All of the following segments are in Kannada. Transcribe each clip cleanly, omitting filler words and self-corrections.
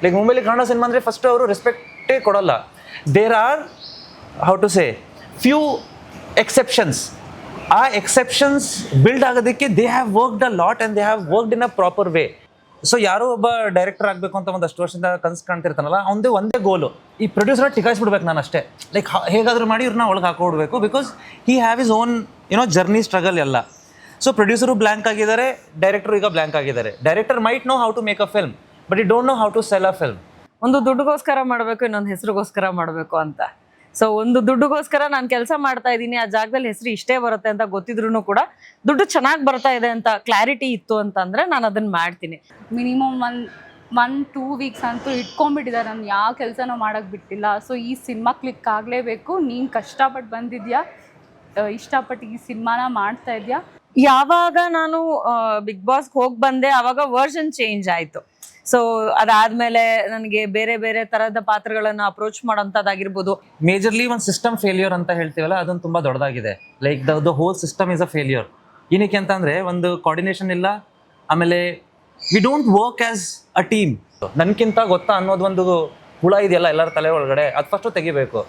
ಲೈಕ್ ಮುಂಬೈಲಿ ಕನ್ನಡ ಸಿನಿಮಾ ಅಂದರೆ ಫಸ್ಟ್ ಅವರು ರೆಸ್ಪೆಕ್ಟೇ ಕೊಡೋಲ್ಲ. There are how to say few exceptions. ಆ ಎಕ್ಸೆಪ್ಷನ್ಸ್ ಬಿಲ್ಡ್ ಆಗೋದಕ್ಕೆ they have worked a lot and they have worked in a proper way. So ಯಾರೋ ಒಬ್ಬ ಡೈರೆಕ್ಟರ್ ಆಗಬೇಕು ಅಂತ ಒಂದಷ್ಟು ವರ್ಷದಿಂದ ಕನಸು ಕಾಣ್ತಿರ್ತಾನಲ್ಲ, ಅವನದೇ ಒಂದೇ ಗೋಲು, ಈ ಪ್ರೊಡ್ಯೂಸರ್ ಟಿಕಾಯಿಸ್ಬಿಡ್ಬೇಕು ನಾನು ಅಷ್ಟೇ. ಲೈಕ್ ಹೇಗಾದರೂ ಮಾಡಿ ಇವ್ರನ್ನ ಒಳಗೆ ಹಾಕೊಡ್ಬೇಕು, because he have his own journey struggle ಎಲ್ಲ. ಸೊ ಪ್ರೊಡ್ಯೂಸರು ಬ್ಲ್ಯಾಂಕ್ ಆಗಿದ್ದಾರೆ, ಡೈರೆಕ್ಟರ್ ಈಗ ಬ್ಲ್ಯಾಂಕ್ ಆಗಿದ್ದಾರೆ. Director might know how to make a film, but he don't know how to sell a film. ಒಂದು ದುಡ್ಡುಗೋಸ್ಕರ ಮಾಡಬೇಕು, ಇನ್ನೊಂದು ಹೆಸರಿಗೋಸ್ಕರ ಮಾಡಬೇಕು ಅಂತ. ಸೊ ಒಂದು ದುಡ್ಡುಗೋಸ್ಕರ ನಾನು ಕೆಲಸ ಮಾಡ್ತಾ ಇದ್ದೀನಿ, ಆ ಜಾಗದಲ್ಲಿ ಹೆಸರು ಇಷ್ಟೇ ಬರುತ್ತೆ ಅಂತ ಗೊತ್ತಿದ್ರು ಕೂಡ ದುಡ್ಡು ಚೆನ್ನಾಗಿ ಬರ್ತಾ ಇದೆ ಅಂತ ಕ್ಲಾರಿಟಿ ಇತ್ತು ಅಂತಂದ್ರೆ ನಾನು ಅದನ್ನ ಮಾಡ್ತೀನಿ. ಮಿನಿಮಮ್ 1-2 ವೀಕ್ಸ್ ಅಂತೂ ಇಟ್ಕೊಂಡ್ಬಿಟ್ಟಿದ್ದಾರೆ, ನಾನು ಯಾವ ಕೆಲಸನೂ ಮಾಡೋಕ್ಕೆ ಬಿಟ್ಟಿಲ್ಲ. ಸೊ ಈ ಸಿನಿಮಾ ಕ್ಲಿಕ್ ಆಗಲೇಬೇಕು, ನೀನು ಕಷ್ಟಪಟ್ಟು ಬಂದಿದ್ಯಾ, ಇಷ್ಟಪಟ್ಟು ಈ ಸಿನಿಮಾನ ಮಾಡ್ತಾ ಇದೆಯಾ. ಯಾವಾಗ ನಾನು ಬಿಗ್ ಬಾಸ್ಗೆ ಹೋಗಿ ಬಂದೆ ಆವಾಗ ವರ್ಷನ್ ಚೇಂಜ್ ಆಯಿತು. ಸೊ ಅದಾದ್ಮೇಲೆ ನನಗೆ ಬೇರೆ ಬೇರೆ ತರಹದ ಪಾತ್ರಗಳನ್ನು ಅಪ್ರೋಚ್ ಮಾಡೋಂಥದ್ದಾಗಿರ್ಬೋದು. ಮೇಜರ್ಲಿ ಒಂದು ಸಿಸ್ಟಮ್ ಫೇಲ್ಯೂರ್ ಅಂತ ಹೇಳ್ತೀವಲ್ಲ, ಅದೊಂದು ತುಂಬ ದೊಡ್ಡದಾಗಿದೆ. Like the whole system is a failure. ಏನಕ್ಕೆ ಅಂತಂದರೆ ಒಂದು ಕೋಆರ್ಡಿನೇಷನ್ ಇಲ್ಲ, ಆಮೇಲೆ we don't work as a team. ನನಗಿಂತ ಗೊತ್ತಾ ಅನ್ನೋದು ಒಂದು ಹುಳ ಇದೆಯಲ್ಲ ಎಲ್ಲರ ತಲೆ ಒಳಗಡೆ, ಅದು ಫಸ್ಟು ತೆಗಿಬೇಕು.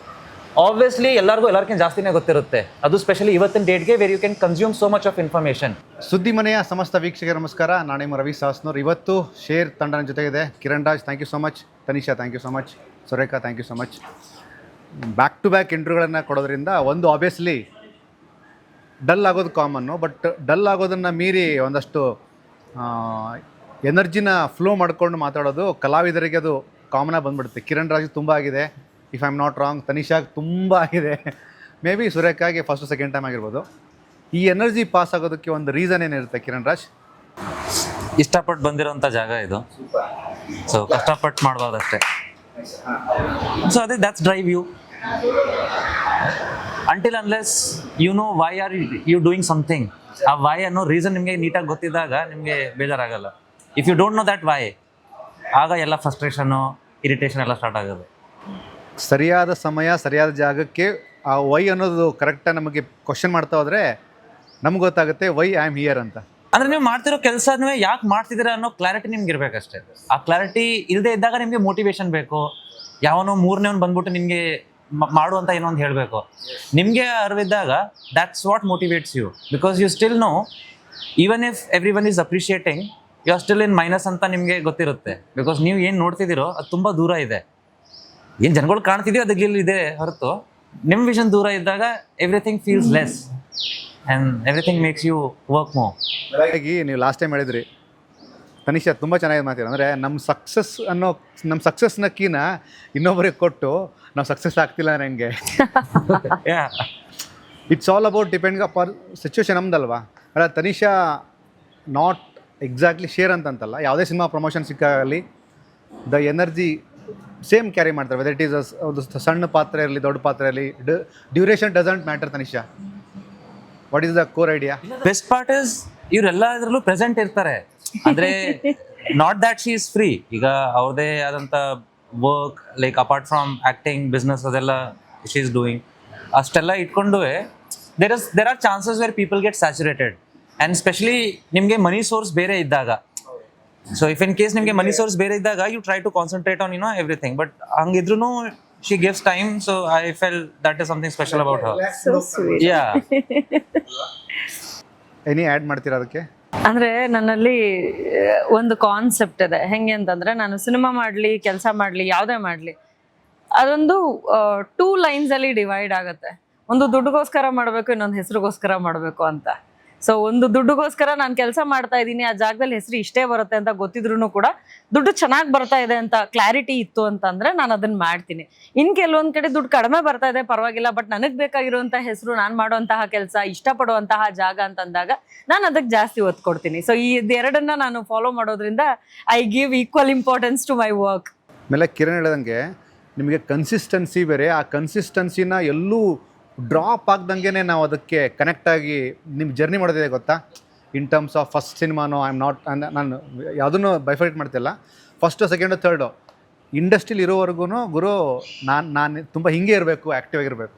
ಆಬ್ವಿಯಸ್ಲಿ ಎಲ್ಲರಿಗಿಂತ ಜಾಸ್ತಿನೇ ಗೊತ್ತಿರುತ್ತೆ, ಅದು ಸ್ಪೆಷಲಿ ಇವತ್ತಿನ ಡೇಟ್ಗೆ where you can consume so much of information. ಸುದ್ದಿ ಮನೆಯ ಸಮಸ್ತ ವೀಕ್ಷಕರ ನಮಸ್ಕಾರ. ನಾನು ನಿಮ್ಮ ರವಿ ಸಾಸ್ನೂರ್. ಇವತ್ತು ಶೇರ್ ತಂಡನ ಜೊತೆಗಿದೆ Kiran Raj, thank you so much. Tanisha, thank you so much. Surekha, thank you so much. Back to back ಇಂಟರ್ವ್ಯೂಗಳನ್ನು ಕೊಡೋದ್ರಿಂದ ಒಂದು ಆಬ್ವಿಯಸ್ಲಿ ಡಲ್ ಆಗೋದು ಕಾಮನ್ನು, ಬಟ್ ಡಲ್ ಆಗೋದನ್ನು ಮೀರಿ ಒಂದಷ್ಟು ಎನರ್ಜಿನ ಫ್ಲೋ ಮಾಡ್ಕೊಂಡು ಮಾತಾಡೋದು ಕಲಾವಿದರಿಗೆ ಅದು ಕಾಮನಾಗಿ ಬಂದ್ಬಿಡುತ್ತೆ. ಕಿರಣ್ ರಾಜ್ ತುಂಬ ಆಗಿದೆ, if I am not wrong. ತನಿಷಾಗೆ ತುಂಬ ಆಗಿದೆ, ಮೇ ಬಿ ಸುರೇಖಾಗೆ ಫಸ್ಟು ಸೆಕೆಂಡ್ ಟೈಮ್ ಆಗಿರ್ಬೋದು. ಈ ಎನರ್ಜಿ ಪಾಸ್ ಆಗೋದಕ್ಕೆ ಒಂದು ರೀಸನ್ ಏನಿರುತ್ತೆ ಕಿರಣ್ ರಾಜ್? ಇಷ್ಟಪಟ್ಟು ಬಂದಿರೋಂಥ ಜಾಗ ಇದು, ಸೊ ಕಷ್ಟಪಟ್ಟು ಮಾಡ್ಬೋದಷ್ಟೇ. ಸೊ ಅದೇ that's drive you until unless you know why are you doing something. ಆ ವೈ ಅನ್ನೋ ರೀಸನ್ ನಿಮಗೆ ನೀಟಾಗಿ ಗೊತ್ತಿದ್ದಾಗ ನಿಮಗೆ ಬೇಜಾರಾಗಲ್ಲ. If you don't know that why, ಆಗ ಎಲ್ಲ ಫ್ರಸ್ಟ್ರೇಷನ್ನು, ಇರಿಟೇಷನ್ ಎಲ್ಲ ಸ್ಟಾರ್ಟ್ ಆಗೋದು. ಸರಿಯಾದ ಸಮಯ ಸರಿಯಾದ ಜಾಗಕ್ಕೆ ಆ ವೈ ಅನ್ನೋದು ಕರೆಕ್ಟಾಗಿ ನಮಗೆ ಕ್ವಶನ್ ಮಾಡ್ತಾ ಹೋದರೆ ನಮ್ಗೆ ಗೊತ್ತಾಗುತ್ತೆ ವೈ ಐ ಆಮ್ ಹಿಯರ್ ಅಂತ. ಅಂದರೆ ನೀವು ಮಾಡ್ತಿರೋ ಕೆಲಸನೇ ಯಾಕೆ ಮಾಡ್ತಿದ್ದೀರಾ ಅನ್ನೋ ಕ್ಲಾರಿಟಿ ನಿಮ್ಗೆ ಇರಬೇಕಷ್ಟೇ. ಆ ಕ್ಲಾರಿಟಿ ಇಲ್ಲದೆ ಇದ್ದಾಗ ನಿಮಗೆ ಮೋಟಿವೇಶನ್ ಬೇಕು. ಯಾವನೋ ಮೂರನೇವನು ಬಂದ್ಬಿಟ್ಟು ನಿಮಗೆ ಮಾಡುವಂತ ಏನೋ ಒಂದು ಹೇಳಬೇಕು. ನಿಮಗೆ ಅರಿವಿದ್ದಾಗ that's what motivates you, because you still know even if every one is appreciating, you are still in minus ಅಂತ ನಿಮಗೆ ಗೊತ್ತಿರುತ್ತೆ. ಬಿಕಾಸ್ ನೀವು ಏನು ನೋಡ್ತಿದ್ದೀರೋ ಅದು ತುಂಬ ದೂರ ಇದೆ. ಏನು ಜನಗಳು ಕಾಣ್ತಿದೆಯೋ ಅದು ಇದೆ ಹೊರತು ನಿಮ್ಮ ವಿಷನ್ ದೂರ ಇದ್ದಾಗ everything feels less and everything makes you work more. ಹಾಗಾಗಿ ನೀವು ಲಾಸ್ಟ್ ಟೈಮ್ ಹೇಳಿದ್ರಿ ತನಿಷಾ, ತುಂಬ ಚೆನ್ನಾಗಿ ಮಾತಾಡಿ. ಅಂದರೆ ನಮ್ಮ ಸಕ್ಸಸ್ನ ಕೀನ ಇನ್ನೊಬ್ಬರಿಗೆ ಕೊಟ್ಟು ನಾವು ಸಕ್ಸಸ್ ಆಗ್ತಿಲ್ಲ ನನಗೆ. It's all about depend upon situation ನಮ್ದಲ್ವಾ. ಅಲ್ಲ, ತನಿಷಾ ನಾಟ್ ಎಕ್ಸಾಕ್ಟ್ಲಿ ಶೇರ್ ಅಂತಂತಲ್ಲ, ಯಾವುದೇ ಸಿನಿಮಾ ಪ್ರಮೋಷನ್ ಸಿಕ್ಕಾಗಲಿ ದ ಎನರ್ಜಿ ಸೇಮ್ ಕ್ಯಾರಿ ಮಾಡ್ತಾರೆ. ವೆದರ್ ಇಟ್ ಈಸ್ ಒಂದು ಸಣ್ಣ ಪಾತ್ರ ಇರಲಿ ದೊಡ್ಡ ಪಾತ್ರ ಇರಲಿ, duration doesn't matter. Tanisha, what is the core idea? Best part is ಇವರೆಲ್ಲ ಇದರಲ್ಲೂ ಪ್ರೆಸೆಂಟ್ ಇರ್ತಾರೆ. ಅಂದರೆ not that she is free. ಈಗ ಅವ್ರದ್ದೇ ಆದಂಥ work, like apart from acting, business ಅದೆಲ್ಲ ಶಿ ಇಸ್ ಡೂಯಿಂಗ್. ಅಷ್ಟೆಲ್ಲ ಇಟ್ಕೊಂಡು there are chances where people get saturated. And specially ನಿಮಗೆ ಮನಿ ಸೋರ್ಸ್ ಬೇರೆ ಇದ್ದಾಗ, ಸೊ ಇಫ್ ಇನ್ ಕೇಸ್ ನಿಮಗೆ ಮನಿ ಸೋರ್ಸ್ ಬೇರೆ ಇದ್ದಾಗ you try to concentrate on everything. But ಹಂಗಿದ್ರು she gives time, so I felt that is something special about her. Yeah, any add ಮಾಡ್ತೀರಾ ಅದಕ್ಕೆ? ಅಂದ್ರೆ ನನ್ನಲ್ಲಿ ಒಂದು ಕಾನ್ಸೆಪ್ಟ್ ಇದೆ. ಹೆಂಗೆ ಅಂತಂದ್ರೆ, ನಾನು ಸಿನಿಮಾ ಮಾಡಲಿ, ಕೆಲಸ ಮಾಡಲಿ, ಯಾವುದೇ ಮಾಡಲಿ, ಅದೊಂದು 2 ಲೈನ್ಸ್ ಅಲ್ಲಿ ಡಿವೈಡ್ ಆಗುತ್ತೆ. ಒಂದು ದುಡ್ಡುಗೋಸ್ಕರ ಮಾಡಬೇಕು, ಇನ್ನೊಂದು ಹೆಸರಿಗೋಸ್ಕರ ಮಾಡಬೇಕು ಅಂತ. ಸೊ ಒಂದು ದುಡ್ಡುಗೋಸ್ಕರ ನಾನು ಕೆಲಸ ಮಾಡ್ತಾ ಇದ್ದೀನಿ, ಆ ಜಾಗದಲ್ಲಿ ಹೆಸರು ಇಷ್ಟೇ ಬರುತ್ತೆ ಅಂತ ಗೊತ್ತಿದ್ರು ಕೂಡ ದುಡ್ಡು ಚೆನ್ನಾಗಿ ಬರ್ತಾ ಇದೆ ಅಂತ ಕ್ಲಾರಿಟಿ ಇತ್ತು ಅಂತಂದ್ರೆ ನಾನು ಅದನ್ನ ಮಾಡ್ತೀನಿ. ಕೆಲವೊಂದ್ ಕಡೆ ದುಡ್ಡು ಕಡಿಮೆ ಬರ್ತಾ ಇದೆ, ಪರವಾಗಿಲ್ಲ, ಬಟ್ ನನಗೆ ಬೇಕಾಗಿರುವಂತಹ ಹೆಸರು, ನಾನು ಮಾಡುವಂತಹ ಕೆಲಸ, ಇಷ್ಟಪಡುವಂತಹ ಜಾಗ ಅಂತಂದಾಗ ನಾನು ಅದಕ್ಕೆ ಜಾಸ್ತಿ ಒತ್ತು ಕೊಡ್ತೀನಿ. ಸೊ ಈ ಎರಡನ್ನ ನಾನು ಫಾಲೋ ಮಾಡೋದ್ರಿಂದ I give equal importance to my work. ಆಮೇಲೆ ಕಿರಣ್ ಹೇಳಿದಂಗೆ ನಿಮಗೆ ಕನ್ಸಿಸ್ಟೆನ್ಸಿ ಬೇರೆ, ಆ ಕನ್ಸಿಸ್ಟೆನ್ಸಿನ ಎಲ್ಲೂ ಡ್ರಾಪ್ ಆಗ್ದಂಗೆ ನಾವು ಅದಕ್ಕೆ ಕನೆಕ್ಟ್ ಆಗಿ ನಿಮ್ಮ ಜರ್ನಿ ಮಾಡೋದಿದೆ ಗೊತ್ತಾ. ಇನ್ ಟರ್ಮ್ಸ್ ಆಫ್ ಫಸ್ಟ್ ಸಿನಿಮಾನೋ ಐ ಆಮ್ ನಾಟ್, ನಾನು ಯಾವುದನ್ನು ಬೈಫೈಟ್ ಮಾಡ್ತಿಲ್ಲ, ಫಸ್ಟು ಸೆಕೆಂಡು ಥರ್ಡು ಇಂಡಸ್ಟ್ರಿಲಿ ಇರೋವರೆಗೂ ಗುರು ನಾನು ತುಂಬ ಹಿಂಗೆ ಇರಬೇಕು, ಆ್ಯಕ್ಟಿವ್ ಆಗಿರಬೇಕು.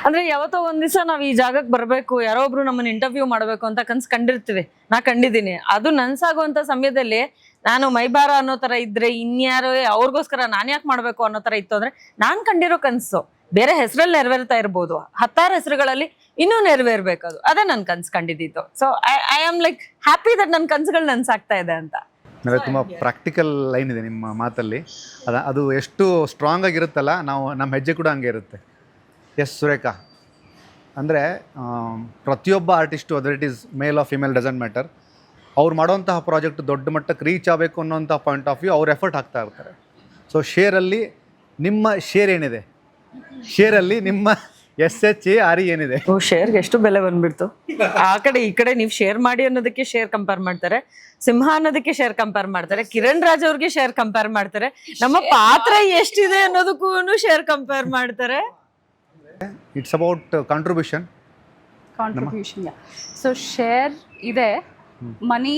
ಅಂದ್ರೆ ಯಾವತ್ತೋ ಒಂದ್ ದಿವಸ ನಾವ್ ಈ ಜಾಗಕ್ಕೆ ಬರ್ಬೇಕು, ಯಾರೋ ಒಬ್ರು ನಮ್ಮನ್ನ ಇಂಟರ್ವ್ಯೂ ಮಾಡ್ಬೇಕು ಅಂತ ಕನ್ಸ್ ಕಂಡಿರ್ತೀವಿ. ನಾ ಕಂಡಿದ್ದೀನಿ. ಅದು ನನ್ಸಾಗುವಂತ ಸಮಯದಲ್ಲಿ ನಾನು ಮೈಬಾರ ಅನ್ನೋ ತರ ಇದ್ರೆ ಇನ್ಯಾರೋ ಅವ್ರಿಗೋಸ್ಕರ ನಾನ್ ಯಾಕೆ ಮಾಡ್ಬೇಕು ಅನ್ನೋ ತರ ಇತ್ತು ಅಂದ್ರೆ ನಾನ್ ಕಂಡಿರೋ ಕನ್ಸು ಬೇರೆ ಹೆಸರಲ್ಲಿ ನೆರವೇರ್ತಾ ಇರ್ಬೋದು, 10 ಹೆಸರುಗಳಲ್ಲಿ ಇನ್ನೂ ನೆರವೇರ್ಬೇಕದು. ಅದೇ ನನ್ ಕನ್ಸು ಕಂಡಿದ್ದು. So I am like happy that ನನ್ನ ಕನ್ಸುಗಳು ನನ್ಸಾಗ್ತಾ ಇದೆ ಅಂತ. ಅಂದರೆ ತುಂಬ ಪ್ರಾಕ್ಟಿಕಲ್ ಲೈನ್ ಇದೆ ನಿಮ್ಮ ಮಾತಲ್ಲಿ. ಅದು ಎಷ್ಟು ಸ್ಟ್ರಾಂಗ್ ಆಗಿರುತ್ತಲ್ಲ, ನಮ್ಮ ಹೆಜ್ಜೆ ಕೂಡ ಹಂಗೆ ಇರುತ್ತೆ. ಎಸ್ ಸುರೇಖಾ, ಅಂದರೆ ಪ್ರತಿಯೊಬ್ಬ artist, other it is male or female doesn't matter, ಅವ್ರು ಮಾಡೋಂತಹ ಪ್ರಾಜೆಕ್ಟ್ ದೊಡ್ಡ ಮಟ್ಟಕ್ಕೆ ರೀಚ್ ಆಗಬೇಕು ಅನ್ನೋಂಥ ಪಾಯಿಂಟ್ ಆಫ್ ವ್ಯೂ ಅವ್ರು ಎಫರ್ಟ್ ಹಾಕ್ತಾ ಇರ್ತಾರೆ. ಸೊ ಶೇರಲ್ಲಿ ನಿಮ್ಮ ಶೇರ್ ಏನಿದೆ, ಶೇರಲ್ಲಿ ನಿಮ್ಮ SHARE ಏನಿದೆ? ಓ, ಶೇರ್ಗೆ ಎಷ್ಟು ಬೆಲೆ ಬಂದ್ಬಿಡ್ತು. ಆ ಕಡೆ ಈ ಕಡೆ ನೀವು ಶೇರ್ ಮಾಡಿ ಅನ್ನೋದಕ್ಕೆ ಶೇರ್ ಕಂಪೇರ್ ಮಾಡ್ತಾರೆ, ಸಿಂಹ ಅನ್ನೋದಕ್ಕೆ ಶೇರ್ ಕಂಪೇರ್ ಮಾಡ್ತಾರೆ, ಕಿರಣ್ ರಾಜ್ ಅವ್ರಿಗೆ ಶೇರ್ ಕಂಪೇರ್ ಮಾಡ್ತಾರೆ, ನಮ್ಮ ಪಾತ್ರ ಎಷ್ಟಿದೆ ಅನ್ನೋದಕ್ಕೂ ಶೇರ್ ಕಂಪೇರ್ ಮಾಡ್ತಾರೆ. It's about contribution. Yeah. So share ಇದೆ, money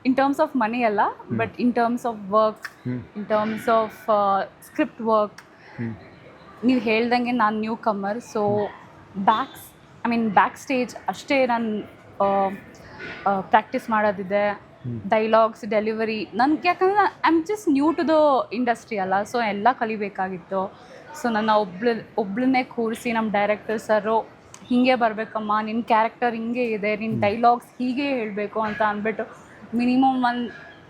in terms of money ಅಲ್ಲ, but in terms of work, in terms of script work. ನೀವು ಹೇಳ್ದಂಗೆ ನಾನು newcomer, so backstage ಅಷ್ಟೇ ನಾನು ಪ್ರಾಕ್ಟೀಸ್ ಮಾಡೋದಿದೆ. ಡೈಲಾಗ್ಸ್, ಡೆಲಿವರಿ ನನಗೆ, ಯಾಕಂದರೆ I am just new to the industry ಅಲ್ಲ, ಸೊ ಎಲ್ಲ ಕಲಿಬೇಕಾಗಿತ್ತು. ಸೊ ನನ್ನ ಒಬ್ಳನ್ನೇ ಕೂರಿಸಿ ನಮ್ಮ ಡೈರೆಕ್ಟರ್ ಸರು ಹೀಗೆ ಬರಬೇಕಮ್ಮ, ನಿನ್ನ ಕ್ಯಾರೆಕ್ಟರ್ ಹಿಂಗೆ ಇದೆ, ನಿನ್ನ ಡೈಲಾಗ್ಸ್ ಹೀಗೆ ಹೇಳಬೇಕು ಅಂತ ಅಂದ್ಬಿಟ್ಟು ಮಿನಿಮಮ್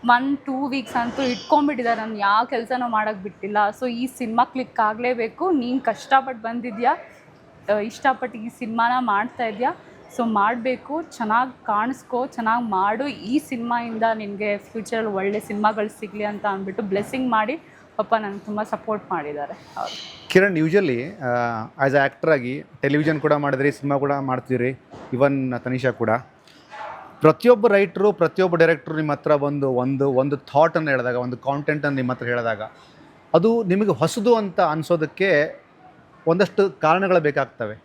1-2 ವೀಕ್ಸ್ ಅಂತೂ ಇಟ್ಕೊಂಡ್ಬಿಟ್ಟಿದ್ದಾರೆ. ನಾನು ಯಾವ ಕೆಲಸನೂ ಮಾಡೋಕ್ಕೆ ಬಿಟ್ಟಿಲ್ಲ. ಸೊ ಈ ಸಿನಿಮಾ ಕ್ಲಿಕ್ ಆಗಲೇಬೇಕು, ನೀನು ಕಷ್ಟಪಟ್ಟು ಬಂದಿದ್ಯಾ, ಇಷ್ಟಪಟ್ಟು ಈ ಸಿನಿಮಾನ ಮಾಡ್ತಾ ಇದೆಯಾ, ಸೊ ಮಾಡಬೇಕು, ಚೆನ್ನಾಗಿ ಕಾಣಿಸ್ಕೋ, ಚೆನ್ನಾಗಿ ಮಾಡು, ಈ ಸಿನಿಮಾಯಿಂದ ನಿನಗೆ ಫ್ಯೂಚರಲ್ಲಿ ಒಳ್ಳೆ ಸಿನಿಮಾಗಳು ಸಿಗಲಿ ಅಂತ ಅಂದ್ಬಿಟ್ಟು ಬ್ಲೆಸ್ಸಿಂಗ್ ಮಾಡಿ ಪಾಪ ನನಗೆ ತುಂಬ ಸಪೋರ್ಟ್ ಮಾಡಿದ್ದಾರೆ. ಹೌದು Kiran, usually as a actor ಆಗಿ ಟೆಲಿವಿಷನ್ ಕೂಡ ಮಾಡಿದ್ರಿ, ಸಿನಿಮಾ ಕೂಡ ಮಾಡ್ತೀರಿ, ಇವನ್ ತನಿಷಾ ಕೂಡ. ಪ್ರತಿಯೊಬ್ಬ ರೈಟ್ರು, ಪ್ರತಿಯೊಬ್ಬ ಡೈರೆಕ್ಟ್ರು ನಿಮ್ಮ ಹತ್ರ ಬಂದು ಒಂದು ಥಾಟನ್ನು ಹೇಳಿದಾಗ, ಒಂದು ಕಾಂಟೆಂಟನ್ನು ನಿಮ್ಮ ಹತ್ರ ಹೇಳಿದಾಗ, ಅದು ನಿಮಗೆ ಹೊಸದು ಅಂತ ಅನಿಸೋದಕ್ಕೆ ಒಂದಷ್ಟು ಕಾರಣಗಳು ಬೇಕಾಗ್ತವೆ,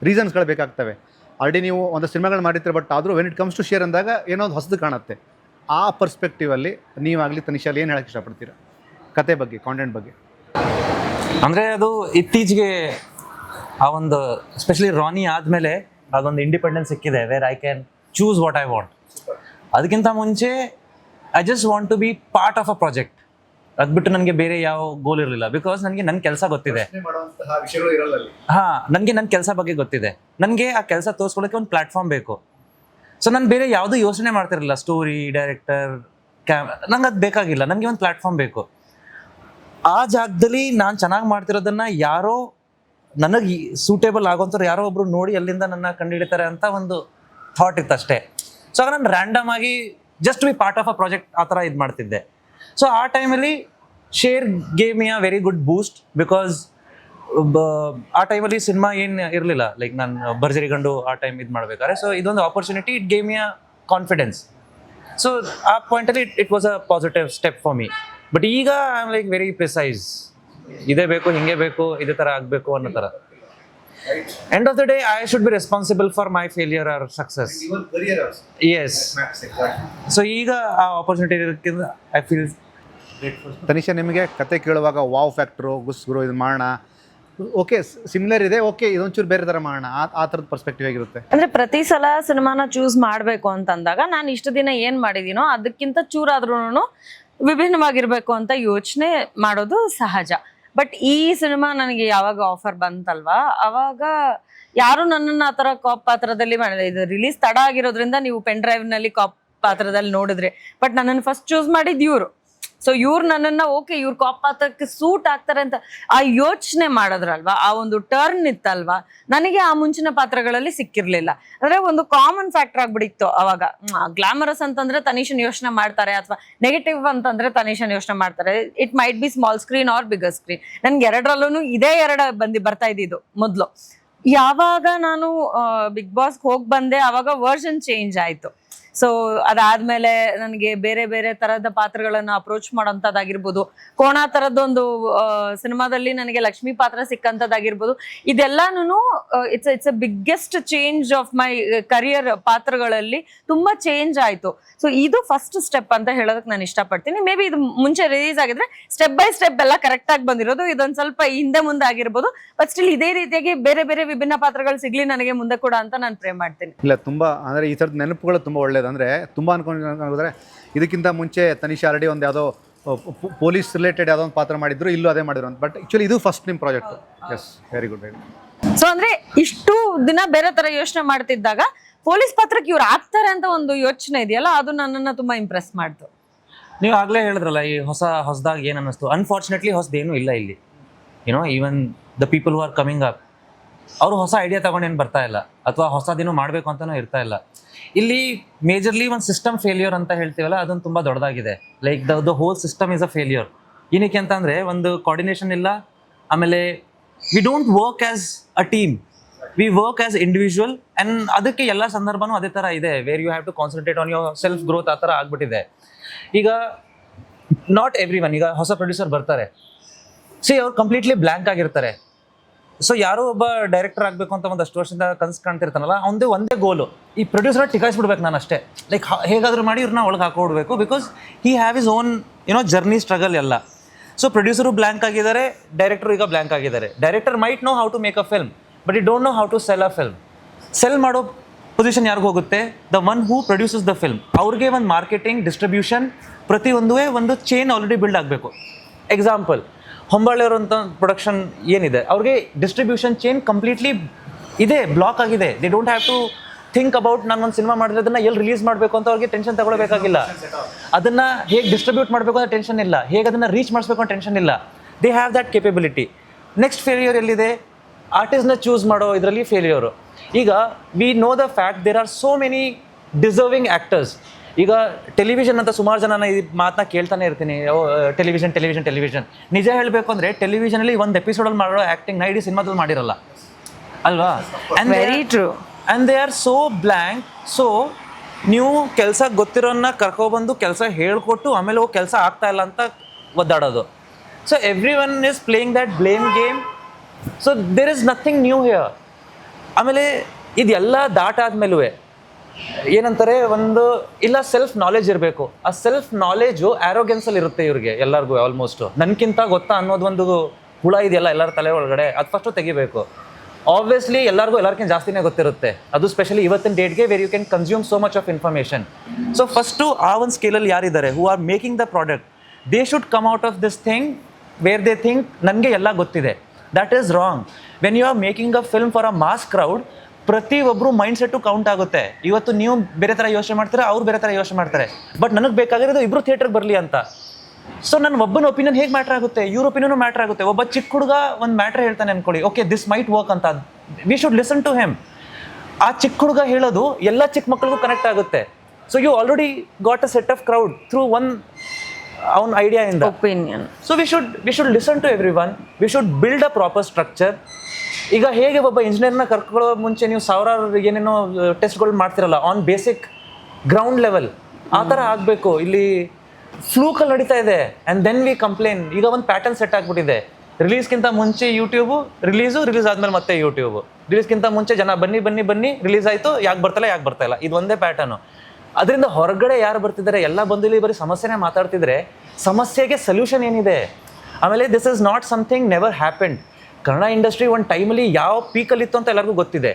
ರೀಸನ್ಸ್ಗಳು ಬೇಕಾಗ್ತವೆ. ಆಲ್ರೆಡಿ ನೀವು ಒಂದು ಸಿನಿಮಾಗಳು ಮಾಡಿರ್ತೀರ, ಬಟ್ ಆದರೂ when it comes to share ಅಂದಾಗ ಏನೋ ಒಂದು ಹೊಸದು ಕಾಣುತ್ತೆ. ಆ ಪರ್ಸ್ಪೆಕ್ಟಿವಲ್ಲಿ ನೀವಾಗಲಿ ತನಿಷಾಲಿ ಏನು ಹೇಳೋಕ್ಕೆ ಇಷ್ಟಪಡ್ತೀರಾ ಕತೆ ಬಗ್ಗೆ, ಕಾಂಟೆಂಟ್ ಬಗ್ಗೆ? ಅಂದರೆ ಅದು ಇತ್ತೀಚೆಗೆ ಆ ಒಂದು ಸ್ಪೆಷಲಿ ರಾನಿ ಆದಮೇಲೆ ಅದೊಂದು ಇಂಡಿಪೆಂಡೆನ್ಸ್ ಸಿಕ್ಕಿದೆ, where I can choose what I want. ಅದಕ್ಕಿಂತ ಮುಂಚೆ I just want to be part of a project. ಅದು ಬಿಟ್ಟು ನನಗೆ ಬೇರೆ ಯಾವ ಗೋಲ್ ಇರಲಿಲ್ಲ. ಬಿಕಾಸ್ ನನಗೆ ನನ್ನ ಕೆಲಸ ಗೊತ್ತಿದೆ. ಹಾಂ, ನನಗೆ ನನ್ನ ಕೆಲಸ ಬಗ್ಗೆ ಗೊತ್ತಿದೆ. ನನಗೆ ಆ ಕೆಲಸ ತೋರಿಸ್ಕೊಳ್ಳೋಕ್ಕೆ ಒಂದು ಪ್ಲ್ಯಾಟ್ಫಾರ್ಮ್ ಬೇಕು. ಸೊ ನಾನು ಬೇರೆ ಯಾವುದೂ ಯೋಚನೆ ಮಾಡ್ತಿರಲಿಲ್ಲ, ಸ್ಟೋರಿ, ಡೈರೆಕ್ಟರ್, ನಂಗೆ ಅದು ಬೇಕಾಗಿಲ್ಲ. ನನಗೆ ಒಂದು ಪ್ಲ್ಯಾಟ್ಫಾರ್ಮ್ ಬೇಕು. ಆ ಜಾಗದಲ್ಲಿ ನಾನು ಚೆನ್ನಾಗಿ ಮಾಡ್ತಿರೋದನ್ನು ಯಾರೋ ನನಗೆ ಸೂಟೇಬಲ್ ಆಗೋಂಥವ್ರು ಯಾರೋ ಒಬ್ರು ನೋಡಿ ಅಲ್ಲಿಂದ ನನ್ನ ಕಂಡುಹಿಡಿತಾರೆ ಅಂತ ಒಂದು ಥಾಟ್ ಇತ್ತು ಅಷ್ಟೇ. ಸೊ ಆಗ ನಾನು ರ್ಯಾಂಡಮ್ ಆಗಿ just B part of a project ಆ ಥರ ಇದು ಮಾಡ್ತಿದ್ದೆ. ಸೊ ಆ ಟೈಮಲ್ಲಿ share gave me a very good Boost. Because ಆ ಟೈಮಲ್ಲಿ ಸಿನಿಮಾ ಏನು ಇರಲಿಲ್ಲ, ಲೈಕ್ ನಾನು ಭರ್ಜರಿ ಗಂಡು ಆ ಟೈಮ್ ಇದು ಮಾಡಬೇಕಾದ್ರೆ. ಸೊ ಇದೊಂದು opportunity, it gave me a confidence. So ಆ ಪಾಯಿಂಟಲ್ಲಿ it was a positive step for me. But ಈಗ I am like very precise, ಇದೇ ಬೇಕು, ಹಿಂಗೆ ಬೇಕು, ಇದೇ ಥರ ಆಗಬೇಕು ಅನ್ನೋ ಥರ. End of the day, I should be responsible for my failure or success. Your career also. Yes. So ಈಗ ಆ ಆಪರ್ಚುನಿಟಿ ಇರೋದ್ರಿಂದ ಐ ಫೀಲ್ ಗ್ರೇಟ್ಫುಲ್. ತನಿಷಾ, ನಿಮಗೆ ಕತೆ ಕೇಳುವಾಗ ವಾವ್ ಫ್ಯಾಕ್ಟ್ರು, ಗುರು ಇದು ಮಾಡೋಣ, ಓಕೆ ಸಿಮಿಲರ್ ಇದೆ, ಓಕೆ ಇದೊಂಚೂರು ಬೇರೆ ಥರ ಮಾಡೋಣ, ಆ ಥರದ ಪರ್ಸ್ಪೆಕ್ಟಿವ್ ಆಗಿರುತ್ತೆ? ಅಂದ್ರೆ ಪ್ರತಿ ಸಲ ಸಿನಿಮಾನ ಚೂಸ್ ಮಾಡಬೇಕು ಅಂತಂದಾಗ ನಾನು ಇಷ್ಟು ದಿನ ಏನು ಮಾಡಿದ್ದೀನೋ ಅದಕ್ಕಿಂತ ಚೂರಾದ್ರೂ ವಿಭಿನ್ನವಾಗಿರ್ಬೇಕು ಅಂತ ಯೋಚನೆ ಮಾಡೋದು ಸಹಜ. ಬಟ್ ಈ ಸಿನಿಮಾ ನನಗೆ ಯಾವಾಗ ಆಫರ್ ಬಂತಲ್ವಾ, ಅವಾಗ ಯಾರು ನನ್ನನ್ನು ಆ ಥರ ಕಾಪ್ ಪಾತ್ರದಲ್ಲಿ ಮಾಡಿದೆ. ಇದು ರಿಲೀಸ್ ತಡ ಆಗಿರೋದ್ರಿಂದ ನೀವು ಪೆನ್ ಡ್ರೈವ್ನಲ್ಲಿ ಕಾಪ್ ಪಾತ್ರದಲ್ಲಿ ನೋಡಿದ್ರಿ. ಬಟ್ ನನ್ನನ್ನು ಫಸ್ಟ್ ಚೂಸ್ ಮಾಡಿದ್ದು ಇವರು. ಸೊ ಇವ್ರು ನನ್ನನ್ನು ಓಕೆ ಇವ್ರು ಕಾಪ್ ಪಾತ್ರಕ್ಕೆ ಸೂಟ್ ಆಗ್ತಾರೆ ಅಂತ ಆ ಯೋಚನೆ ಮಾಡಿದ್ರಲ್ವಾ, ಆ ಒಂದು ಟರ್ನ್ ಇತ್ತಲ್ವಾ, ನನಗೆ ಆ ಮುಂಚಿನ ಪಾತ್ರಗಳಲ್ಲಿ ಸಿಕ್ಕಿರ್ಲಿಲ್ಲ. ಅಂದ್ರೆ ಒಂದು ಕಾಮನ್ ಫ್ಯಾಕ್ಟರ್ ಆಗ್ಬಿಡಿತ್ತು ಅವಾಗ. ಗ್ಲಾಮರಸ್ ಅಂತಂದ್ರೆ ತನಿಷನ್ ಯೋಚನೆ ಮಾಡ್ತಾರೆ, ಅಥವಾ ನೆಗೆಟಿವ್ ಅಂತಂದ್ರೆ ತನಿಷನ್ ಯೋಚನೆ ಮಾಡ್ತಾರೆ. It might be small screen R bigger screen. ನನ್ಗೆ ಎರಡರಲ್ಲೂ ಇದೇ ಬರ್ತಾ ಇದ್ದಿದ್ದು ಮೊದಲು. ಯಾವಾಗ ನಾನು ಬಿಗ್ ಬಾಸ್ಗೆ ಹೋಗಿ ಬಂದೆ ಅವಾಗ ವರ್ಷನ್ ಚೇಂಜ್ ಆಯ್ತು. ಸೊ ಅದಾದ್ಮೇಲೆ ನನಗೆ ಬೇರೆ ಬೇರೆ ತರದ ಪಾತ್ರಗಳನ್ನ ಅಪ್ರೋಚ್ ಮಾಡೋಂಥದ್ದಾಗಿರ್ಬೋದು, ಕೋಣ ತರದೊಂದು ಸಿನಿಮಾದಲ್ಲಿ ನನಗೆ ಲಕ್ಷ್ಮಿ ಪಾತ್ರ ಸಿಕ್ಕಂಥದ್ದಾಗಿರ್ಬೋದು, ಇದೆಲ್ಲಾನು it's a biggest change of my career. ಪಾತ್ರಗಳಲ್ಲಿ ತುಂಬಾ ಚೇಂಜ್ ಆಯ್ತು. ಸೊ ಇದು ಫಸ್ಟ್ ಸ್ಟೆಪ್ ಅಂತ ಹೇಳೋದಕ್ಕೆ ನಾನು ಇಷ್ಟಪಡ್ತೀನಿ. ಮೇ ಬಿ ಇದು ಮುಂಚೆ ರಿಲೀಸ್ ಆಗಿದ್ರೆ ಸ್ಟೆಪ್ ಬೈ ಸ್ಟೆಪ್ ಎಲ್ಲ ಕರೆಕ್ಟ್ ಆಗಿ ಬಂದಿರೋದು, ಇದೊಂದು ಸ್ವಲ್ಪ ಹಿಂದೆ ಮುಂದೆ ಆಗಿರ್ಬೋದು. ಬಟ್ ಸ್ಟಿಲ್ ಇದೇ ರೀತಿಯಾಗಿ ಬೇರೆ ಬೇರೆ ವಿಭಿನ್ನ ಪಾತ್ರಗಳು ಸಿಗ್ಲಿ ನನಗೆ ಮುಂದೆ ಕೂಡ ಅಂತ ನಾನು ಪ್ರೇ ಮಾಡ್ತೀನಿ. ಇಲ್ಲ, ತುಂಬಾ ಅಂದ್ರೆ ಈ ಥರದ ನೆನಪುಗಳು ತುಂಬಾ ಒಳ್ಳೆ ಒಳ್ಳೇದಂದರೆ ತುಂಬ ಅನ್ಕೊಂಡ್ರೆ ಇದಕ್ಕಿಂತ ಮುಂಚೆ ತನಿಷಾ ಆಲ್ರೆಡಿ ಒಂದು ಯಾವುದೋ ಪೊಲೀಸ್ ರಿಲೇಟೆಡ್ ಯಾವುದೋ ಒಂದು ಪಾತ್ರ ಮಾಡಿದ್ರು, ಇಲ್ಲೂ ಅದೇ ಮಾಡಿದ್ರು ಅಂತ. ಬಟ್ ಆ್ಯಕ್ಚುಲಿ ಇದು ಫಸ್ಟ್ ನಿಮ್ಮ project. Yes, very good, very good. So ಅಂದ್ರೆ ಇಷ್ಟು ದಿನ ಬೇರೆ ತರ ಯೋಚನೆ ಮಾಡ್ತಿದ್ದಾಗ ಪೊಲೀಸ್ ಪಾತ್ರಕ್ಕೆ ಇವ್ರು ಆಗ್ತಾರೆ ಅಂತ ಒಂದು ಯೋಚನೆ ಇದೆಯಲ್ಲ, ಅದು ನನ್ನನ್ನು ತುಂಬಾ ಇಂಪ್ರೆಸ್ ಮಾಡ್ತು. ನೀವು ಆಗಲೇ ಹೇಳಿದ್ರಲ್ಲ ಈ ಹೊಸದಾಗಿ ಏನು ಅನ್ನಿಸ್ತು. ಅನ್ಫಾರ್ಚುನೇಟ್ಲಿ ಹೊಸದೇನೂ ಇಲ್ಲ ಇಲ್ಲಿ. Even the people who are coming up, ಅವರು ಹೊಸ ಐಡಿಯಾ ತಗೊಂಡೇನು ಬರ್ತಾ ಇಲ್ಲ, ಅಥವಾ ಹೊಸದೇನು ಮಾಡಬೇಕು ಅಂತಲೂ ಇರ್ತಾ ಇಲ್ಲ. ಇಲ್ಲಿ ಮೇಜರ್ಲಿ ಒಂದು ಸಿಸ್ಟಮ್ ಫೇಲ್ಯೂರ್ ಅಂತ ಹೇಳ್ತೀವಲ್ಲ, ಅದೊಂದು ತುಂಬ ದೊಡ್ಡದಾಗಿದೆ. Like the whole system is a failure. ಏನಕ್ಕೆ ಅಂತಂದರೆ ಒಂದು ಕೋಆರ್ಡಿನೇಷನ್ ಇಲ್ಲ, ಆಮೇಲೆ we don't work as a team, we work as individual. And ಅದಕ್ಕೆ ಎಲ್ಲ ಸಂದರ್ಭನೂ ಅದೇ ಥರ ಇದೆ, where you have to concentrate on your self growth, ಆ ಥರ ಆಗ್ಬಿಟ್ಟಿದೆ. ಈಗ ನಾಟ್ ಎವ್ರಿ ಒನ್, ಈಗ ಹೊಸ ಪ್ರೊಡ್ಯೂಸರ್ ಬರ್ತಾರೆ, ಅವ್ರು ಕಂಪ್ಲೀಟ್ಲಿ ಬ್ಲ್ಯಾಂಕ್ ಆಗಿರ್ತಾರೆ. ಸೊ ಯಾರೋ ಒಬ್ಬ ಡೈರೆಕ್ಟರ್ ಆಗಬೇಕು ಅಂತ ಒಂದಷ್ಟು ವರ್ಷದಿಂದ ಕನಸು ಕಾಣ್ತಿರ್ತಾನಲ್ಲ, ಅವನದೇ ಒಂದೇ ಗೋಲು, ಈ ಪ್ರೊಡ್ಯೂಸರ್ನ ಟಿಕಾಯಿಸ್ಬಿಡ್ಬೇಕು ನಾನು ಅಷ್ಟೇ. ಲೈಕ್ ಹೇಗಾದರೂ ಮಾಡಿ ಇವ್ರನ್ನ ಒಳಗೆ ಹಾಕೊಡ್ಬೇಕು, because he have his own journey struggle ಎಲ್ಲ. ಸೊ ಪ್ರೊಡ್ಯೂಸರು ಬ್ಲ್ಯಾಂಕ್ ಆಗಿದ್ದಾರೆ, ಡೈರೆಕ್ಟರ್ ಈಗ ಬ್ಲ್ಯಾಂಕ್ ಆಗಿದ್ದಾರೆ. Director might know how to make a film, but you don't know how to sell a film. Sell ಮಾಡೋ ಪೊಸಿಷನ್ ಯಾರಿಗೂ ಹೋಗುತ್ತೆ? The one who produces the film. ಅವ್ರಿಗೆ ಒಂದು ಮಾರ್ಕೆಟಿಂಗ್, ಡಿಸ್ಟ್ರಿಬ್ಯೂಷನ್, ಪ್ರತಿಯೊಂದು ಒಂದು ಚೈನ್ ಆಲ್ರೆಡಿ ಬಿಲ್ಡ್ ಆಗಬೇಕು. ಎಕ್ಸಾಂಪಲ್, ಹೊಂಬಾಳೆಯವರು ಅಂತ ಪ್ರೊಡಕ್ಷನ್ ಏನಿದೆ, ಅವ್ರಿಗೆ ಡಿಸ್ಟ್ರಿಬ್ಯೂಷನ್ ಚೈನ್ ಕಂಪ್ಲೀಟ್ಲಿ ಇದೆ, ಬ್ಲಾಕ್ ಆಗಿದೆ. They don't have to think about ನಾನು ಒಂದು ಸಿನಿಮಾ ಮಾಡಿದ್ರೆ ಅದನ್ನು ಎಲ್ಲಿ ರಿಲೀಸ್ ಮಾಡಬೇಕು ಅಂತ ಅವ್ರಿಗೆ ಟೆನ್ಷನ್ ತಗೊಳ್ಬೇಕಾಗಿಲ್ಲ. ಅದನ್ನು ಹೇಗೆ ಡಿಸ್ಟ್ರಿಬ್ಯೂಟ್ ಮಾಡಬೇಕು ಅಂತ ಟೆನ್ಷನ್ ಇಲ್ಲ, ಹೇಗೆ ಅದನ್ನು ರೀಚ್ ಮಾಡಿಸ್ಬೇಕು ಅಂತ ಟೆನ್ಷನ್ ಇಲ್ಲ. They have that capability. Next failure ಎಲ್ಲಿದೆ? ಆರ್ಟಿಸ್ಟ್ನ ಚೂಸ್ ಮಾಡೋ ಇದರಲ್ಲಿ ಫೇಲ್ಯೂರು. ಈಗ we know the fact there are so many deserving actors. ಈಗ ಟೆಲಿವಿಷನ್ ಅಂತ ಸುಮಾರು ಜನ ಈ ಮಾತನ್ನ ಕೇಳ್ತಾನೆ ಇರ್ತೀನಿ, ಟೆಲಿವಿಷನ್. ನಿಜ ಹೇಳಬೇಕು ಅಂದರೆ ಟೆಲಿವಿಷನಲ್ಲಿ ಒಂದು ಎಪಿಸೋಡಲ್ಲಿ ಮಾಡೋ ಆ್ಯಕ್ಟಿಂಗ್ ಇಡೀ ಸಿನಿಮಾದಲ್ಲಿ ಮಾಡಿರಲ್ಲ ಅಲ್ವಾ? Very true. And they are so blank. So ನೀವು ಕೆಲಸ ಗೊತ್ತಿರೋನ್ನ ಕರ್ಕೊಬಂದು ಕೆಲಸ ಹೇಳ್ಕೊಟ್ಟು ಆಮೇಲೆ ಹೋಗಿ ಕೆಲಸ ಆಗ್ತಾ ಇಲ್ಲ ಅಂತ ಒದ್ದಾಡೋದು. So every one is playing that blame game. So there is nothing new here. ಆಮೇಲೆ ಇದೆಲ್ಲ ದಾಟಾದ್ಮೇಲೂ ಏನಂತಾರೆ, ಒಂದು ಇಲ್ಲ ಸೆಲ್ಫ್ ನಾಲೆಜ್ ಇರಬೇಕು. ಆ ಸೆಲ್ಫ್ ನಾಲೆಜು ಆ್ಯರೋಗೆನ್ಸಲ್ಲಿ ಇರುತ್ತೆ ಇವ್ರಿಗೆ ಎಲ್ಲರಿಗೂ. ಆಲ್ಮೋಸ್ಟು ನನಗಿಂತ ಗೊತ್ತಾ ಅನ್ನೋದು ಒಂದು ಹುಳ ಇದೆಯಲ್ಲ ಎಲ್ಲರ ತಲೆ ಒಳಗಡೆ, ಅದು ಫಸ್ಟು ತೆಗಿಬೇಕು. ಆಬ್ವಿಯಸ್ಲಿ ಎಲ್ಲರಿಗಿಂತ ಜಾಸ್ತಿನೇ ಗೊತ್ತಿರುತ್ತೆ, ಅದು ಸ್ಪೆಷಲಿ ಇವತ್ತಿನ ಡೇಟ್ಗೆ where you can consume so much of information. So first ಆ ಒಂದು ಸ್ಕೇಲಲ್ಲಿ ಯಾರಿದ್ದಾರೆ who are making the product, they should come out of this thing where they think ನನಗೆ ಎಲ್ಲ ಗೊತ್ತಿದೆ. That is wrong. When you are making a film for a mass crowd, ಪ್ರತಿಯೊಬ್ಬರು ಮೈಂಡ್ ಸೆಟ್ಟು ಕೌಂಟ್ ಆಗುತ್ತೆ. ಇವತ್ತು ನೀವು ಬೇರೆ ಥರ ಯೋಚನೆ ಮಾಡ್ತಾರೆ, ಅವ್ರು ಬೇರೆ ಥರ ಯೋಚನೆ ಮಾಡ್ತಾರೆ. ಬಟ್ ನನಗೆ ಬೇಕಾಗಿರೋದು ಇಬ್ಬರು ಥಿಯೇಟ್ರಿಗೆ ಬರಲಿ ಅಂತ. ಸೊ ನನ್ನ ಒಬ್ಬನ ಒಪಿನಿಯನ್ ಹೇಗೆ ಮ್ಯಾಟ್ರ್ ಆಗುತ್ತೆ, ಇವ್ರ ಒಪಿನಿಯನು ಮ್ಯಾಟ್ರ್ ಆಗುತ್ತೆ. ಒಬ್ಬ ಚಿಕ್ಕ ಹುಡುಗ ಒಂದು ಮ್ಯಾಟ್ರ್ ಹೇಳ್ತಾನೆ ಅನ್ಕೊಳ್ಳಿ, ಓಕೆ ದಿಸ್ ಮೈಟ್ ವರ್ಕ್ ಅಂತ, we should listen to him. ಆ ಚಿಕ್ಕ ಹುಡುಗ ಹೇಳೋದು ಎಲ್ಲ ಚಿಕ್ಕ ಮಕ್ಕಳಿಗೂ ಕನೆಕ್ಟ್ ಆಗುತ್ತೆ. So you already got a set of crowd through one ಅವನ ಐಡಿಯಾ ಇಂದ opinion. So we should listen to everyone. We should build a proper structure. ಈಗ ಹೇಗೆ ಒಬ್ಬ ಇಂಜಿನಿಯರ್ನ ಕರ್ಕೊಳ್ಳೋ ಮುಂಚೆ ನೀವು ಸಾವಿರಾರು ಏನೇನೋ ಟೆಸ್ಟ್ಗಳು ಮಾಡ್ತಿರಲ್ಲ ಆನ್ ಬೇಸಿಕ್ ಗ್ರೌಂಡ್ ಲೆವೆಲ್, ಆ ಥರ ಆಗಬೇಕು. ಇಲ್ಲಿ ಫ್ಲೂಕಲ್ಲಿ ನಡೀತಾ ಇದೆ ಆ್ಯಂಡ್ ದೆನ್ ವಿ ಕಂಪ್ಲೇನ್. ಈಗ ಒಂದು ಪ್ಯಾಟರ್ನ್ ಸೆಟ್ ಆಗಿಬಿಟ್ಟಿದೆ. ರಿಲೀಸ್ಗಿಂತ ಮುಂಚೆ ಯೂಟ್ಯೂಬು, ರಿಲೀಸ್ ಆದಮೇಲೆ ಮತ್ತೆ ಯೂಟ್ಯೂಬು. ರಿಲೀಸ್ಗಿಂತ ಮುಂಚೆ ಜನ ಬನ್ನಿ ರಿಲೀಸ್ ಆಯಿತು, ಯಾಕೆ ಬರ್ತಾ ಇಲ್ಲ, ಇದು ಒಂದೇ ಪ್ಯಾಟರ್ನು. ಅದರಿಂದ ಹೊರಗಡೆ ಯಾರು ಬರ್ತಿದ್ದಾರೆ ಎಲ್ಲ ಬಂದು ಇಲ್ಲಿ ಬರೀ ಸಮಸ್ಯೆನೇ ಮಾತಾಡ್ತಿದ್ರೆ ಸಮಸ್ಯೆಗೆ ಸೊಲ್ಯೂಷನ್ ಏನಿದೆ? ಆಮೇಲೆ this is not something never happened. Kannada industry ಒಂದು ಟೈಮಲ್ಲಿ ಯಾವ ಪೀಕಲ್ಲಿತ್ತು ಅಂತ ಎಲ್ಲರಿಗೂ ಗೊತ್ತಿದೆ.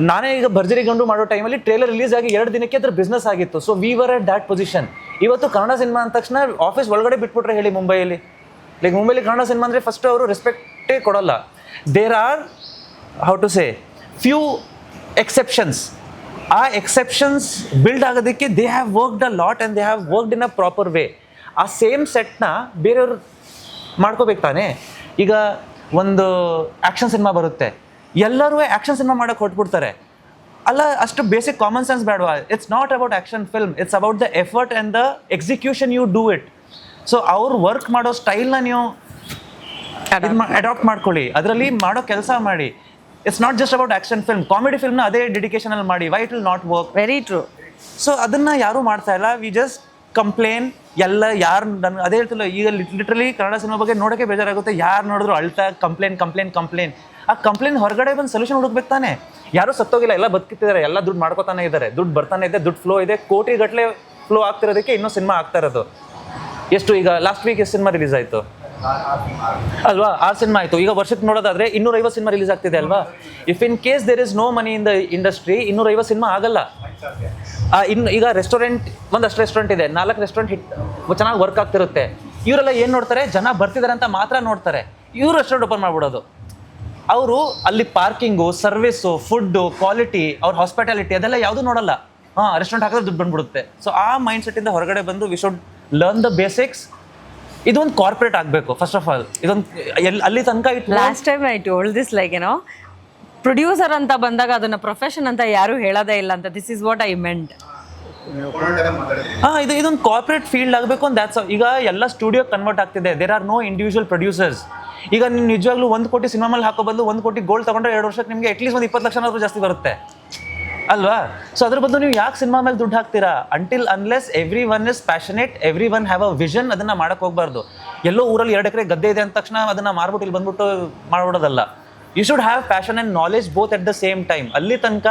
ನಾನೇ ಈಗ ಭರ್ಜರಿ ಗಂಡು ಮಾಡೋ ಟೈಮಲ್ಲಿ ಟ್ರೇಲರ್ ರಿಲೀಸ್ ಆಗಿ 2 ದಿನಕ್ಕೆ ಅದ್ರ ಬಿಸ್ನೆಸ್ ಆಗಿತ್ತು. So we were at that position. ಇವತ್ತು ಕನ್ನಡ ಸಿನಿಮಾ ಅಂದ ತಕ್ಷಣ ಆಫೀಸ್ ಒಳಗಡೆ ಬಿಟ್ಬಿಟ್ರೆ ಹೇಳಿ ಮುಂಬೈಯಲ್ಲಿ, ಲೈಕ್ ಮುಂಬೈಲಿ ಕನ್ನಡ ಸಿನಿಮಾ ಅಂದರೆ ಫಸ್ಟ್ ಅವರು ರೆಸ್ಪೆಕ್ಟೇ ಕೊಡೋಲ್ಲ. There are how to say few exceptions. ಆ ಎಕ್ಸೆಪ್ಷನ್ಸ್ ಬಿಲ್ಡ್ ಆಗೋದಕ್ಕೆ they have worked a lot and they have worked in a proper way. ಆ ಸೇಮ್ ಸೆಟ್ನ ಬೇರೆಯವ್ರು ಮಾಡ್ಕೋಬೇಕು ತಾನೆ. ಈಗ ಒಂದು ಆ್ಯಕ್ಷನ್ ಸಿನಿಮಾ ಬರುತ್ತೆ, ಎಲ್ಲರೂ ಆ್ಯಕ್ಷನ್ ಸಿನಿಮಾ ಮಾಡೋಕ್ಕೆ ಹೊಟ್ಬಿಡ್ತಾರೆ ಅಲ್ಲ. ಅಷ್ಟು ಬೇಸಿಕ್ ಕಾಮನ್ ಸೆನ್ಸ್ ಬೇಡವಾ? It's not about action film, it's about the effort and the execution you do it. So ಅವ್ರು ವರ್ಕ್ ಮಾಡೋ ಸ್ಟೈಲ್ನ ನೀವು ಅಡಾಪ್ಟ್ ಮಾಡ್ಕೊಳ್ಳಿ, ಅದರಲ್ಲಿ ಮಾಡೋ ಕೆಲಸ ಮಾಡಿ. It's not just about action film. Comedy ಫಿಲ್ಮ್ನ ಅದೇ ಡೆಡಿಕೇಶನಲ್ಲಿ ಮಾಡಿ, why it will not work? Very true. So ಅದನ್ನು ಯಾರೂ ಮಾಡ್ತಾ ಇಲ್ಲ. We just complain. ಎಲ್ಲ ಯಾರು ನನಗೆ ಅದೇ ಹೇಳ್ತಿಲ್ಲ, ಈಗ ಲಿಟ್ರಲಿ ಕನ್ನಡ ಸಿನಿಮಾ ಬಗ್ಗೆ ನೋಡೋಕ್ಕೆ ಬೇಜಾರಾಗುತ್ತೆ. ಯಾರು ನೋಡಿದ್ರು ಅಳ್ತಾ ಕಂಪ್ಲೇನ್. ಆ ಕಂಪ್ಲೇಂಟ್ ಹೊರಗಡೆ ಬಂದು ಸೊಲ್ಯೂಷನ್ ಹುಡುಕ್ಬೇಕು ತಾನೆ. ಯಾರೂ ಸತ್ತೋಗಿಲ್ಲ, ಎಲ್ಲ ಬದುಕಿತ್ತಿದ್ದಾರೆ, ಎಲ್ಲ ದುಡ್ಡು ಮಾಡ್ಕೋತಾನೆ ಇದ್ದಾರೆ, ದುಡ್ಡು ಬರ್ತಾನೆ ಇದೆ, ದುಡ್ಡು ಫ್ಲೋ ಇದೆ, ಕೋಟಿಗಟ್ಟಲೆ ಫ್ಲೋ ಆಗ್ತಿರೋದಕ್ಕೆ ಇನ್ನೂ ಸಿನಿಮಾ ಆಗ್ತಾ ಇರೋದು. ಎಷ್ಟು ಈಗ ಲಾಸ್ಟ್ ವೀಕ್ ಎಷ್ಟು ಸಿನಿಮಾ ರಿಲೀಸ್ ಆಯಿತು ಅಲ್ವಾ? 6 ಸಿನಿಮಾ ಆಯಿತು. ಈಗ ವರ್ಷಕ್ಕೆ ನೋಡೋದಾದ್ರೆ 250 ಸಿನಿಮಾ ರಿಲೀಸ್ ಆಗ್ತಿದೆ ಅಲ್ವಾ? If in case there is no money in the industry, 250 cinema ಆಗಲ್ಲ. ಇನ್ನು ಈಗ ರೆಸ್ಟೋರೆಂಟ್ ಒಂದಷ್ಟು ರೆಸ್ಟೋರೆಂಟ್ ಇದೆ, 4 ರೆಸ್ಟೋರೆಂಟ್ ಚೆನ್ನಾಗಿ ವರ್ಕ್ ಆಗ್ತಿರುತ್ತೆ. ಇವರೆಲ್ಲ ಏನು ನೋಡ್ತಾರೆ, ಜನ ಬರ್ತಿದ್ದಾರೆ ಅಂತ ಮಾತ್ರ ನೋಡ್ತಾರೆ, ಇವ್ರು ರೆಸ್ಟೋರೆಂಟ್ ಓಪನ್ ಮಾಡ್ಬಿಡೋದು. ಅವರು ಅಲ್ಲಿ ಪಾರ್ಕಿಂಗು, ಸರ್ವಿಸು, ಫುಡ್ಡು, ಕ್ವಾಲಿಟಿ, ಅವ್ರ ಹಾಸ್ಪಿಟಾಲಿಟಿ ಅದೆಲ್ಲ ಯಾವುದೂ ನೋಡಲ್ಲ. ರೆಸ್ಟೋರೆಂಟ್ ಹಾಕಿದ್ರೆ ದುಡ್ಡು ಬಂದ್ಬಿಡುತ್ತೆ. ಸೊ ಆ ಮೈಂಡ್ ಸೆಟ್ಟಿಂದ ಹೊರಗಡೆ ಬಂದು we should learn the basics. ಇದೊಂದು ಕಾರ್ಪೊರೇಟ್ ಆಗಬೇಕು ಫಸ್ಟ್ ಆಫ್ ಆಲ್. ಇದೊಂದು ಅಲ್ಲಿ ತನಕ last time I told this like ಏನೋ ಪ್ರೊಡ್ಯೂಸರ್ ಅಂತ ಬಂದಾಗ ಅದನ್ನ ಪ್ರೊಫೆಷನ್ ಅಂತ ಯಾರು ಹೇಳೋದೇ ಇಲ್ಲ ಅಂತ. This is what I meant. ಇದೊಂದು ಕಾರ್ಪೊರೇಟ್ ಫೀಲ್ಡ್ ಆಗಬೇಕು ಅಂತ. ದ್ಯಾಟ್ಸ್ ಈಗ ಎಲ್ಲ ಸ್ಟುಡಿಯೋ ಕನ್ವರ್ಟ್ ಆಗ್ತಿದೆ. There are no individual producers. ಈಗ ನೀವು ನಿಜವಾಗ್ಲೂ 1 ಕೋಟಿ ಸಿನಿಮಾ ಮೇಲೆ ಹಾಕೋ ಬದಲು 1 ಕೋಟಿ ಗೋಲ್ಡ್ ತಗೊಂಡ್ರೆ 2 ವರ್ಷಕ್ಕೆ ನಿಮಗೆ ಅಟ್ಲೀಸ್ಟ್ ಒಂದು 20 ಲಕ್ಷನಾದ್ರೂ ಜಾಸ್ತಿ ಬರುತ್ತೆ ಅಲ್ವಾ? ಸೊ ಅದ್ರ ಬದಲು ನೀವು ಯಾಕೆ ಸಿನಿಮಾ ಮೇಲೆ ದುಡ್ಡು ಹಾಕ್ತೀರಾ? Unless every one is passionate, every one have a vision. ಅದನ್ನ ಮಾಡಕ್ಕೆ ಹೋಗ್ಬಾರ್ದು. ಎಲ್ಲೋ ಊರಲ್ಲಿ 2 ಎಕರೆ ಗದ್ದೆ ಇದೆ ಅಂದ ತಕ್ಷಣ ಅದನ್ನ ಮಾರ್ಬಿಟ್ಟು ಇಲ್ಲಿ ಬಂದ್ಬಿಟ್ಟು ಮಾಡ್ಬಿಡೋದಲ್ಲ. You should have passion and knowledge both at the same time. ಅಲ್ಲಿ ತನಕ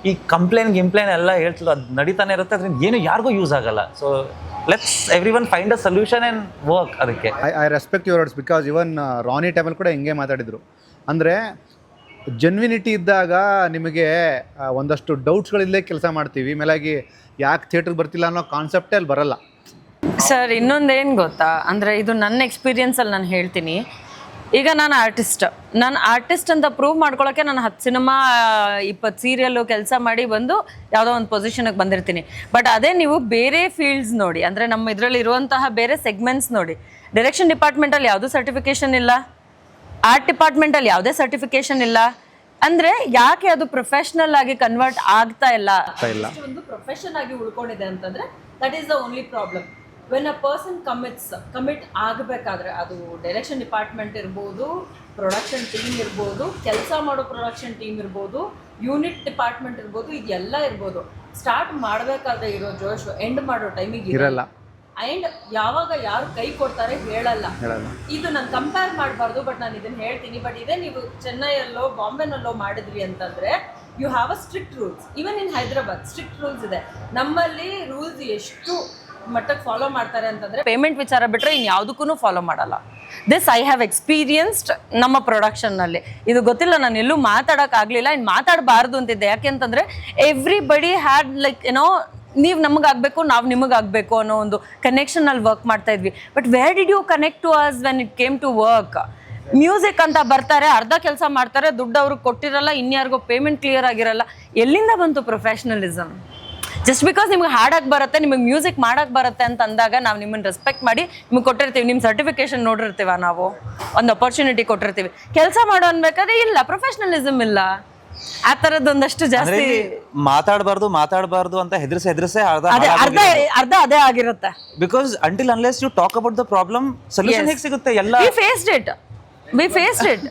ಈ ಕಂಪ್ಲೇನ್ ಎಲ್ಲ ಹೇಳ್ತಿಲ್ಲ, ಅದು ನಡೀತಾನೆ ಇರುತ್ತೆ. ಅದ್ರಿಂದ ಏನು ಯಾರಿಗೂ ಯೂಸ್ ಆಗಲ್ಲ. So let's every one find a solution and work. ಅದಕ್ಕೆ I respect your words because even Rani ಟೈಮಲ್ಲಿ ಕೂಡ ಹಿಂಗೆ ಮಾತಾಡಿದರು. ಅಂದರೆ ಜೆನ್ವಿನಿಟಿ ಇದ್ದಾಗ ನಿಮಗೆ ಒಂದಷ್ಟು ಡೌಟ್ಸ್ಗಳಿಲ್ಲೇ ಕೆಲಸ ಮಾಡ್ತೀವಿ. ಮೇಲಾಗಿ ಯಾಕೆ ಥಿಯೇಟ್ರಿಗೆ ಬರ್ತಿಲ್ಲ ಅನ್ನೋ ಕಾನ್ಸೆಪ್ಟೇ ಅಲ್ಲಿ ಬರಲ್ಲ. ಸರ್ ಇನ್ನೊಂದೇನು ಗೊತ್ತಾ ಅಂದರೆ, ಇದು ನನ್ನ ಎಕ್ಸ್ಪೀರಿಯನ್ಸಲ್ಲಿ ನಾನು ಹೇಳ್ತೀನಿ. ಈಗ ನಾನು ಆರ್ಟಿಸ್ಟ್ ಅಂತ ಪ್ರೂವ್ ಮಾಡ್ಕೊಳ್ಳೋಕ್ಕೆ ನಾನು 10 ಸಿನಿಮಾ 20 ಸೀರಿಯಲ್ಲು ಕೆಲಸ ಮಾಡಿ ಬಂದು ಯಾವುದೋ ಒಂದು ಪೊಸಿಷನ್ಗೆ ಬಂದಿರ್ತೀನಿ. ಬಟ್ ಅದೇ ನೀವು ಬೇರೆ ಫೀಲ್ಡ್ಸ್ ನೋಡಿ, ಅಂದರೆ ನಮ್ಮ ಇದರಲ್ಲಿ ಇರುವಂತಹ ಬೇರೆ ಸೆಗ್ಮೆಂಟ್ಸ್ ನೋಡಿ. ಡೈರೆಕ್ಷನ್ ಡಿಪಾರ್ಟ್ಮೆಂಟಲ್ಲಿ ಯಾವುದೂ ಸರ್ಟಿಫಿಕೇಷನ್ ಇಲ್ಲ, ಆರ್ಟ್ ಡಿಪಾರ್ಟ್ಮೆಂಟಲ್ಲಿ ಯಾವುದೇ ಸರ್ಟಿಫಿಕೇಷನ್ ಇಲ್ಲ. ಅಂದರೆ ಯಾಕೆ ಅದು ಪ್ರೊಫೆಷ್ನಲ್ ಆಗಿ ಕನ್ವರ್ಟ್ ಆಗ್ತಾ ಇಲ್ಲ? ಒಂದು ಪ್ರೊಫೆಷನ್ ಆಗಿ ಉಳ್ಕೊಂಡಿದೆ ಅಂತಂದರೆ that is the only problem. When a person commit ಆಗಬೇಕಾದ್ರೆ, ಅದು ಡೈರೆಕ್ಷನ್ ಡಿಪಾರ್ಟ್ಮೆಂಟ್ ಇರ್ಬೋದು, ಪ್ರೊಡಕ್ಷನ್ ಟೀಮ್ ಇರ್ಬೋದು, ಕೆಲಸ ಮಾಡೋ ಪ್ರೊಡಕ್ಷನ್ ಟೀಮ್ ಇರ್ಬೋದು, ಯೂನಿಟ್ ಡಿಪಾರ್ಟ್ಮೆಂಟ್ ಇರ್ಬೋದು, ಇದೆಲ್ಲ ಇರ್ಬೋದು. ಸ್ಟಾರ್ಟ್ ಮಾಡಬೇಕಾದ್ರೆ ಇರೋ ಜೋಶು ಎಂಡ್ ಮಾಡೋ ಟೈಮಿಗೆ ಇರಲ್ಲ. ಆ್ಯಂಡ್ ಯಾವಾಗ ಯಾರು ಕೈ ಕೊಡ್ತಾರೆ ಹೇಳಲ್ಲ. ಇದು ನಾನು ಕಂಪೇರ್ ಮಾಡಬಾರ್ದು, ಬಟ್ ನಾನು ಇದನ್ನು ಹೇಳ್ತೀನಿ. ಬಟ್ ಇದೇ ನೀವು ಚೆನ್ನೈಯಲ್ಲೋ ಬಾಂಬೆನಲ್ಲೋ ಮಾಡಿದ್ರಿ ಅಂತಂದರೆ you have a strict rules. Even in Hyderabad strict rules ಇದೆ. ನಮ್ಮಲ್ಲಿ ರೂಲ್ಸ್ ಎಷ್ಟು ಮಟ್ಟಕ್ಕೆ ಫಾಲೋ ಮಾಡ್ತಾರೆ ಅಂತಂದರೆ, ಪೇಮೆಂಟ್ ವಿಚಾರ ಬಿಟ್ಟರೆ ಇನ್ಯಾವುದಕ್ಕೂ ಫಾಲೋ ಮಾಡಲ್ಲ. ದಿಸ್ ಐ ಹ್ಯಾವ್ ಎಕ್ಸ್ಪೀರಿಯನ್ಸ್ಡ್ ನಮ್ಮ ಪ್ರೊಡಕ್ಷನ್ನಲ್ಲಿ. ಇದು ಗೊತ್ತಿಲ್ಲ, ನಾನು ಎಲ್ಲೂ ಮಾತಾಡೋಕ್ಕಾಗಲಿಲ್ಲ, ಇನ್ನು ಮಾತಾಡಬಾರ್ದು ಅಂತಿದ್ದೆ. ಯಾಕೆಂತಂದರೆ ಎವ್ರಿಬಡಿ ಹ್ಯಾಡ್ ಲೈಕ್ ಏನೋ ನೀವು ನಮಗಾಗಬೇಕು, ನಾವು ನಿಮಗಾಗಬೇಕು ಅನ್ನೋ ಒಂದು ಕನೆಕ್ಷನಲ್ಲಿ ವರ್ಕ್ ಮಾಡ್ತಾ ಇದ್ವಿ. But where did you connect to us when it came to work? Music ಅಂತ ಬರ್ತಾರೆ, ಅರ್ಧ ಕೆಲಸ ಮಾಡ್ತಾರೆ, ದುಡ್ಡು ಅವ್ರಿಗೆ ಕೊಟ್ಟಿರಲ್ಲ, ಇನ್ಯಾರಿಗೋ ಪೇಮೆಂಟ್ ಕ್ಲಿಯರ್ ಆಗಿರಲ್ಲ. ಎಲ್ಲಿಂದ ಬಂತು ಪ್ರೊಫೆಷ್ನಲಿಸಮ್? ಜಸ್ಟ್ ಬಿಕಾಸ್ ನಿಮ್ಗೆ ಹಾಡಕ್ಕೆ ಬರುತ್ತೆ, ನಿಮಗೆ ಮ್ಯೂಸಿಕ್ ಮಾಡೋಕ್ಕೆ ಬರುತ್ತೆ ಅಂತ ಅಂದಾಗ ನಾವು ನಿಮ್ಮನ್ನು ರೆಸ್ಪೆಕ್ಟ್ ಮಾಡಿ ನಿಮ್ಗೆ ಕೊಟ್ಟಿರ್ತೀವಿ. ನಿಮ್ಮ ಸರ್ಟಿಫಿಕೇಶನ್ ನೋಡಿರ್ತೀವ, ನಾವು ಒಂದು ಅಪರ್ಚುನಿಟಿ ಕೊಟ್ಟಿರ್ತೀವಿ. ಕೆಲಸ ಮಾಡೋ ಅನ್ಬೇಕಾದ್ರೆ ಇಲ್ಲ, ಪ್ರೊಫೆಷ್ನಲಿಸಮ್ ಇಲ್ಲ. ಆ ಥರದ್ದೊಂದಷ್ಟು ಜಾಸ್ತಿ ಮಾತಾಡಬಾರ್ದು ಅಂತ ಹೆದರ್ಸೆ ಅರ್ಧ ಅದೇ ಆಗಿರುತ್ತೆ. Because until unless you talk about the problem, solution ಹೇಗೆ ಸಿಗುತ್ತೆ? ಎಲ್ಲ ವಿ ಫೇಸ್ಡ್ ಇಟ್